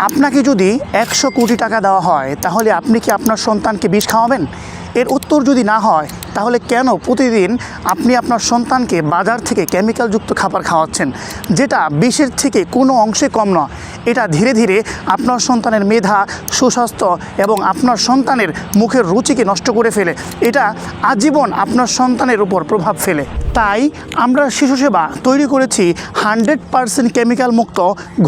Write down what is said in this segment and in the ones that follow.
আপনাকে যদি 100 কোটি টাকা দেওয়া হয় তাহলে আপনি কি আপনার সন্তানকে বিষ খাওয়াবেন? এর উত্তর যদি না হয় তাহলে কেন প্রতিদিন আপনি আপনার সন্তানকে বাজার থেকে কেমিক্যালযুক্ত খাবার খাওয়াচ্ছেন, যেটা বিষের থেকে কোনো অংশে কম নয়? এটা ধীরে ধীরে আপনার সন্তানের মেধা, সুস্বাস্থ্য এবং আপনার সন্তানের মুখের রুচিকে নষ্ট করে ফেলে। এটা আজীবন আপনার সন্তানের উপর প্রভাব ফেলে। তাই আমরা শিশু সেবা তৈরি করেছি 100% কেমিক্যাল মুক্ত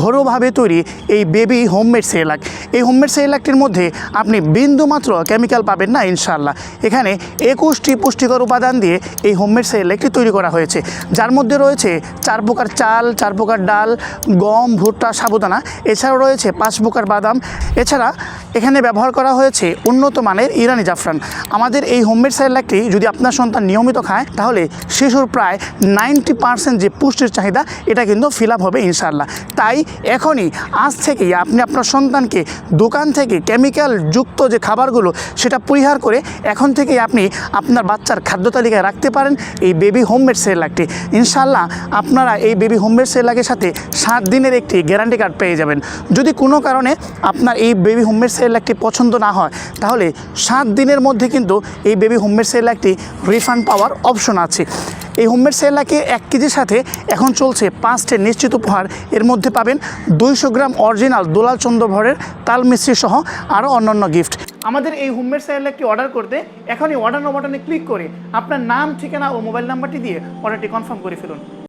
ঘরোয়াভাবে তৈরি এই বেবি হোমমেড সেরেলাক। এই হোমমেড সেরেলাকটির মধ্যে আপনি বিন্দুমাত্র কেমিক্যাল পাবেন না ইনশাআল্লাহ। এখানে 21টি পুষ্টিকর উপাদান দিয়ে এই হোমমেড সেরেলাকটি তৈরি করা হয়েছে, যার মধ্যে রয়েছে 4 প্রকার চাল, 4 প্রকার ডাল, গম, ভুট্টা, সাবুদানা, এছাড়াও রয়েছে 5 প্রকার বাদাম। এছাড়া এখানে ব্যবহার করা হয়েছে উন্নত মানের ইরানি জাফরান। আমাদের এই হোমমেড সেরেলাকটি যদি আপনার সন্তান নিয়মিত খায় তাহলে শিশুর প্রায় 90% যে পুষ্টির চাহিদা এটা কিন্তু ফিল আপ হবে ইনশাআল্লাহ। তাই এখনই আজ থেকেই আপনি আপনার সন্তানকে দোকান থেকে কেমিক্যাল যুক্ত যে খাবারগুলো সেটা পরিহার করে এখন থেকেই আপনি আপনার বাচ্চার খাদ্য তালিকায় রাখতে পারেন এই বেবি হোমমেড সেরেলাকটি। ইনশাআল্লাহ আপনারা এই বেবি হোমমেড সেরেলাকের সাথে 7 দিনের একটি গ্যারান্টি কার্ড পেয়ে যাবেন। যদি কোনো কারণে আপনার এই বেবি হোমমেড সেরেলাকটি পছন্দ না হয় তাহলে 7 দিনের মধ্যে কিন্তু এই বেবি হোমমেড সেরেলাকটি রিফান্ড পাওয়ার অপশন আছে। এই হোমমেড সেরেলাকে 1 কেজির সাথে এখন চলছে 5টি নিশ্চিত উপহার। এর মধ্যে পাবেন 200 গ্রাম অরিজিনাল দুলাল চন্দ্র ভরের তাল মিশ্রি সহ আরও অন্যান্য গিফট। আমাদের এই হোমমেড সেরেলাকটি অর্ডার করতে এখনই অর্ডার নাও বাটনে ক্লিক করে আপনার নাম, ঠিকানা ও মোবাইল নাম্বারটি দিয়ে অর্ডারটি কনফার্ম করে ফেলুন।